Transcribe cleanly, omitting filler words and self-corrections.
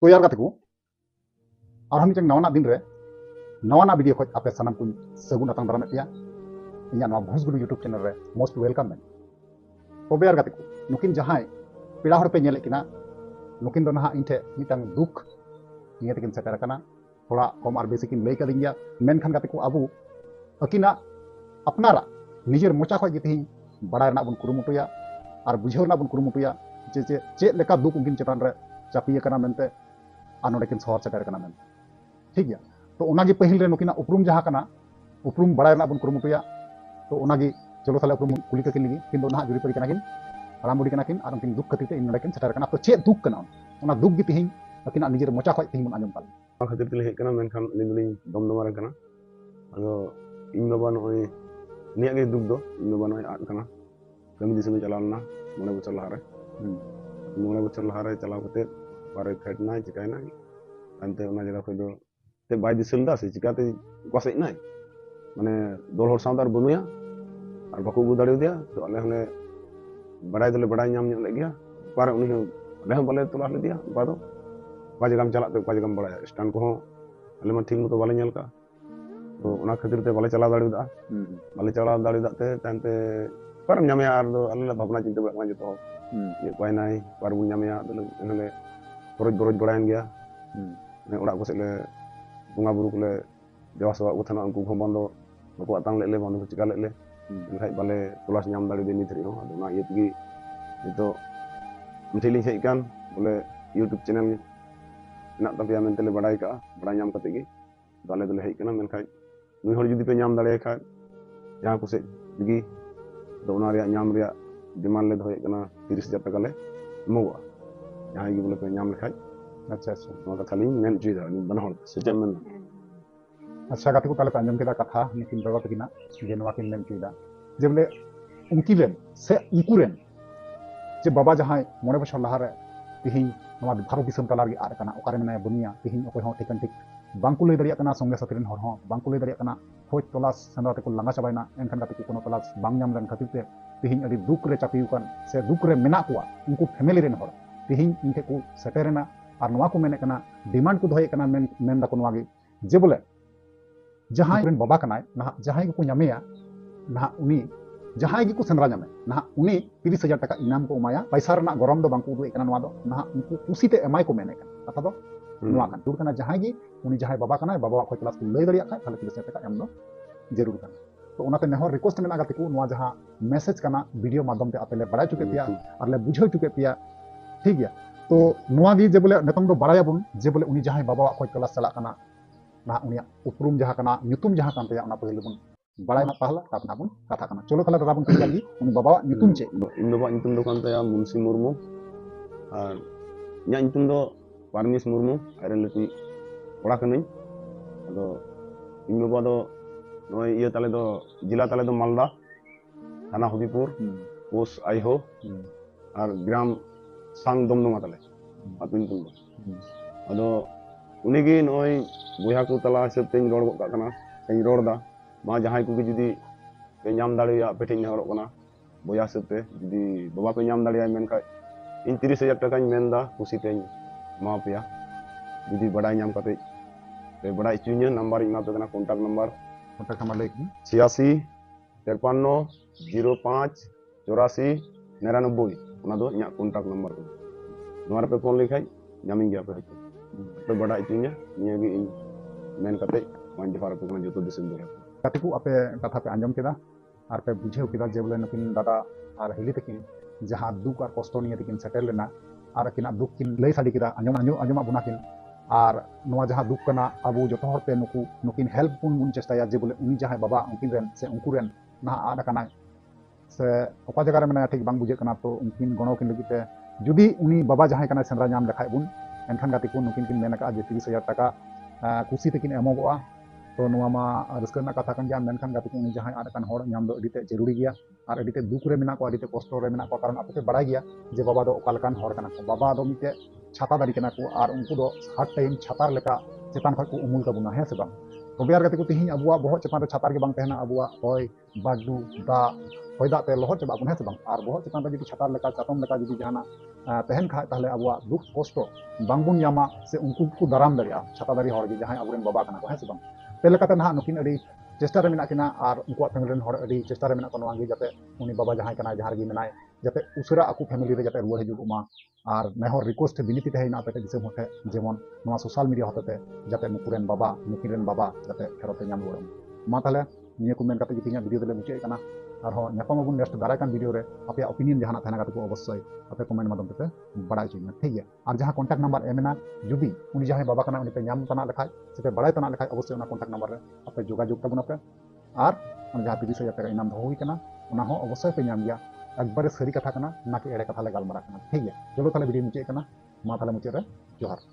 तो यार गाते को और हम मिटन नवाना दिन रे नवाना वीडियो खoj आपे सानाम को सगुन अतंग दाराम पेया इन्या नवा भूसगुरु यूट्यूब चैनल रे मोस्ट वेलकम में तो यार गाते को नुकिन जहां पेड़ा हर पे नेले किना नुकिन दो नहा इनठे मिटन दुख निये तकिन सेटर कना थोड़ा कम और बेसी किन लई कदिंगिया मेनखान गाते को अबु अकिना अपनारा निजेर मोचा खoj गितिहिं बड़ा रना बुन कुरुमुटुया और बुझाव रना बुन कुरुमुटुया जे जे चेद लेका दुख उनकिन चेतान रे चापिया कना मेनते आ नोडे किन सहर सेटर कना मेन ठीक गया तो ओनागी पहिल रे नुकिना उपरुम जहां कना उपरुम बड़ा रना बुन कुरुमुटुया तो ओनागी चलो साले उपरुम कुली ककिन लगी किन दो ना जुरी परी कना किन राम बुडी कना किन और उनकिन दुख खातिर ते इन नोडे किन सेटर कना तो चेद दुख कना ओना दुख गितिहिं अकिना निजेर मोचा खoj तिहिं बुन आंजम पाल खातिर ते हेज कना मेनखान लिंगलिंग दम दमार कना अदो इन बाबा नोय निया गे दुख दो इन बाबा नोय आद कना कमी दिसमे चलावना मोने बचर लहारे मोने बचर लहारे चलाव कते बारे फेटना चिकायना अंते ओना जगह खoj दो ते बाय दिसलदा से चिकाते कोसेना माने दोल हर सावदार बनुया और बाको गु दाड़े दिया तो अले हने बड़ाई दले बड़ाई नाम ले गया पार उनी अले बाले तोला ले दिया बादो पाजगाम चला ते पाजगाम बड़ा स्टैंड को अले मा ठीक मतो बाले नेल का तो ओना खातिर ते बाले चला दाड़े दा बाले चला दाड़े दा ते तानते पर ᱧᱟᱢᱮᱭᱟ ᱟᱨ ᱫᱚ ᱟᱞᱮ ᱵᱷᱟᱵᱱᱟ ᱪᱤᱱᱛᱟᱹ ᱵᱟᱲᱟᱜ ᱠᱟᱱᱟ ᱡᱚᱛᱚ ᱪᱮᱫ ᱩᱯᱟᱭ ᱱᱟᱭ ᱯᱟᱨ ᱵᱚᱱ ᱧᱟᱢᱮᱭᱟ ᱮᱱᱦᱚᱸᱞᱮ ᱜᱚᱨᱚᱡ ᱵᱟᱲᱟᱭᱮᱱ ᱜᱮᱭᱟ ᱚᱲᱟᱜ ᱠᱚᱥᱮᱫ ᱞᱮ ᱵᱚᱸᱜᱟ ᱵᱩᱨᱩ ᱠᱚᱞᱮ ᱫᱮᱣᱟ ᱥᱮᱵᱟ ᱠᱚ ᱛᱟᱦᱮᱱᱟ ᱩᱱᱠᱩ ᱦᱚᱸ ᱵᱟᱝ ᱫᱚ ᱵᱟᱠᱚ ᱟᱛᱟᱝ ᱞᱮᱫ ᱞᱮ ᱵᱟᱝ ᱫᱚ ᱪᱤᱠᱟ ᱞᱮᱫ ᱞᱮ ᱮᱱᱠᱷᱟᱡ ᱵᱟᱞᱮ ᱛᱚᱞᱟᱥ ᱧᱟᱢ ᱫᱟᱲᱮᱭᱟᱫᱮ ᱱᱤᱛ ᱦᱟᱹᱨᱤᱡ ᱦᱚᱸ ᱟᱫᱚ ᱚᱱᱟ ᱤᱭᱟᱹ ᱛᱮᱜᱮ ᱱᱤᱛᱚᱜ ᱢᱤᱫᱴᱷᱮᱡ ᱞᱤᱧ ᱦᱮᱡ ᱟᱠᱟᱱ ᱵᱚᱞᱮ ᱤᱭᱩᱴᱩᱵᱽ ᱪᱮᱱᱮᱞ ᱢᱮᱱᱟᱜ ᱛᱟᱯᱮᱭᱟ ᱢᱮᱱᱛᱮ ᱞᱮ ᱵᱟᱲᱟᱭ ᱠᱟᱜᱼᱟ ᱵᱟᱲᱟᱭ ᱧᱟᱢ ᱠᱟᱛᱮ ᱜᱮ ᱟᱫᱚ ᱟᱞᱮ ᱫᱚᱞᱮ ᱦᱮᱡ ᱠᱟᱱᱟ ᱢᱮᱱᱠᱷᱟᱡ ᱱᱩᱭ ᱦᱚᱲ ᱡᱩᱫᱤ ᱯᱮ ᱧᱟᱢ ᱫᱟᱲᱮᱭᱟᱭ ᱠᱷᱟᱡ ᱡᱟᱦᱟᱸ ᱠᱚᱥᱮᱫ ᱛᱮᱜᱮ ᱟᱫᱚ ᱚᱱᱟ ᱨᱮᱭᱟᱜ ᱧᱟᱢ ᱨᱮᱭᱟᱜ डिमांड ले दोए कना 30,000 टाका ले मोगा जहां गी बोले पे नाम लिखाय अच्छा अच्छा नोका थाली मेन चीज है बन हर सेटलमेंट अच्छा गाते को ताले अंजम केदा कथा निकिन बाबा तकिना जे नवा किन मेन चीदा जे बोले उनकी रेन से उनकू रेन जे बाबा जहां मोने बछर लहा रे तिहिं नवा भारत दिसम तलार गे आर कना ओकारे मने बुनिया तिहिं ओको हो ठिकन ठिक बांकु लई दरिया कना संगे साथीन हर हो बांकु लई दरिया कना खोज तलाश सेंद्रा ते को लंगा चाबायना एनखान गाते को कोनो तलाश बांग नाम रन खातिर ते तिहिं अडी दुख रे चापियुकान से दुख रे मेना कुआ उनको फैमिली रेन हर तिहिं इनके को सेटेरेना और नवा को मेने कना डिमांड को दोए कना मेन दा को नवा गे जे बोले जहां रेन बाबा कनाय ना जहां को न्यामेया ना उनी जहां गी को सेंद्रा न्यामे ना उनी 30,000 टाका इनाम को एमाया पैसा रना गरम दो बांकु दुए कना नवा दो ना उनको खुशी ते एमाय को मेने कना कथा दो नवा कन दूर कना जहां गी उनी जहां बाबा कनाय बाबा को क्लास को लई दरिया खाय थाले 30,000 टाका एम दो जरूर कना तो उनाते नेहर रिक्वेस्ट मेना गाते को नवा जहां मैसेज कना वीडियो माध्यम ते आपे ले बड़ा चुके पिया और ले बुझाव चुके पिया ठीक गया तो नवा गी जे बोले नतंग दो बड़ाया बुन जे बोले उनी जहां बाबा को क्लास चला कना ना उनिया उपरुम जहां कना nyutum जहां कान ते उना पहिले बुन बड़ाय मा पहला तापना बुन कथा कना चलो थाले दादा बुन कही लगी उनी बाबा nyutum चे इन बाबा ᱧutum दो कान तया मुंशी मुर्मू और nya ᱧutum दो पारमिस मुर्मू आरे लटी ओड़ा कनई अदो इन बाबा दो नोय इया ताले दो जिला ताले दो मालदा थाना हबीपुर पोस्ट आइहो और ग्राम सांग दमदमा ताले आपिन तुम अदो उनीगी नोय बुया को तला हिसाब ते रोड का कना सेኝ रोड दा मा जहां को जुदी पे नाम दाड़िया पेठे नेहरो कना बुया हिसाब ते जुदी बाबा पे नाम दाड़िया मेन का इन 30,000 टाका मेन दा खुशी ते मा पिया जुदी बड़ा नाम कते पे बड़ा इचुnya नंबर इना पे कना कांटेक्ट नंबर 86 53 05 84 99 ओना दो इना कांटेक्ट नंबर नोरा पे फोन लिखाय नामिंग गया पे तो बड़ा इचुnya निया गे इन मेन कते मान डिफार पे कना जतो दिसम दो गाते को आपे कथा पे अंजम केदा और पे बुझेव केदा जे बोले नकिन दादा और हिली तकिन जहां दुख और कष्ट निये तकिन सेटल लेना और किना दुख किन लई साडी केदा अंजम बुना किन और नवा जहां दुख कना अबु जतो हर पे नुकिन हेल्प बुन चेष्टाया जे बोले उनी जहां बाबा उनकिन रेन से उनकू रेन ना आड कना से ओका जगह रे मने ठीक बांग बुझे कना तो उनकिन गणो किन लगी ते जुदी उनी बाबा जहां कना सेंद्रा नाम लेखाय बुन एनखान गाते को नुकिन किन मेना का जे 30,000 टाका खुशी तकिन एमोगोआ तो नवा मा रस्क ना कथा कन गया मेनखान गाते को उनी जहां आड कन हर नाम दो अडिते जरूरी गया और अडिते दुख रे मेना को अडिते कष्ट रे मेना को कारण आपे बड़ा गया जे बाबा दो ओकालकान हर कना को बाबा दो मिते छाता दाड़ी कना को और उनको दो हर टाइम छातार लेका चेतान खा को उमुल का बुना है से बांग तो बिहार गाते को तिहिं अबुआ बहुत चेतान रे छातार के बांग तहना अबुआ होय बागदू दा होय दाग ते लहर चाबा बन है से बांग आर बहत चितान रे जुदी छातार लेका चातम लेका जुदी जहाना तहन खाय ताहले अबुआ दुख कष्ट बांगबुन यामा से उनको को दाराम दारिया छाता दारी हर गे जहां अबुरेन बाबा कना को है से बांग ते लेकाते ना नुकिन अडी चेष्टा रे मेना किना आर उनको फैमिली रेन हर अडी चेष्टा रे मेना को नवांगी जाते उनी बाबा जहां कना जहां गे मेनाय जाते उसरा आकु फैमिली रे जाते रुवार हिजुग मा आर नेहर रिक्वेस्ट बिनती तहेना पे दिसम होते जेमन नवा सोशल मीडिया होते जाते नुकुरेन बाबा नुकिरेन बाबा जाते फेरते नाम रुवार मा ताहले निया को मेन काते जितिया वीडियो दले मुचे कना आर ᱧᱟᱯᱟᱢ ᱟᱵᱚᱱ नेक्स्ट दारायकान वीडियो रे आपे ओपिनियन जहां थाना काते को अवश्य आपे कमेंट माध्यम ते बड़ाई चाहिए ठीक है और जहां कांटेक्ट नंबर एमेना जुदी उनी जहां बाबा कना उनी पे नाम तना लेखाय से बड़ाई तना लेखाय अवश्य उना कांटेक्ट नंबर रे आपे जोगाजोग तबुन आपे और जहां पीडी से आपे इनाम दो हुई कना उना हो अवश्य पे नाम गया एकबारे सरी कथा कना ना कि एड़े कथा ले गालमारा कना ठीक है चलो ताले वीडियो मुचे कना मा ताले मुचे रे जोहार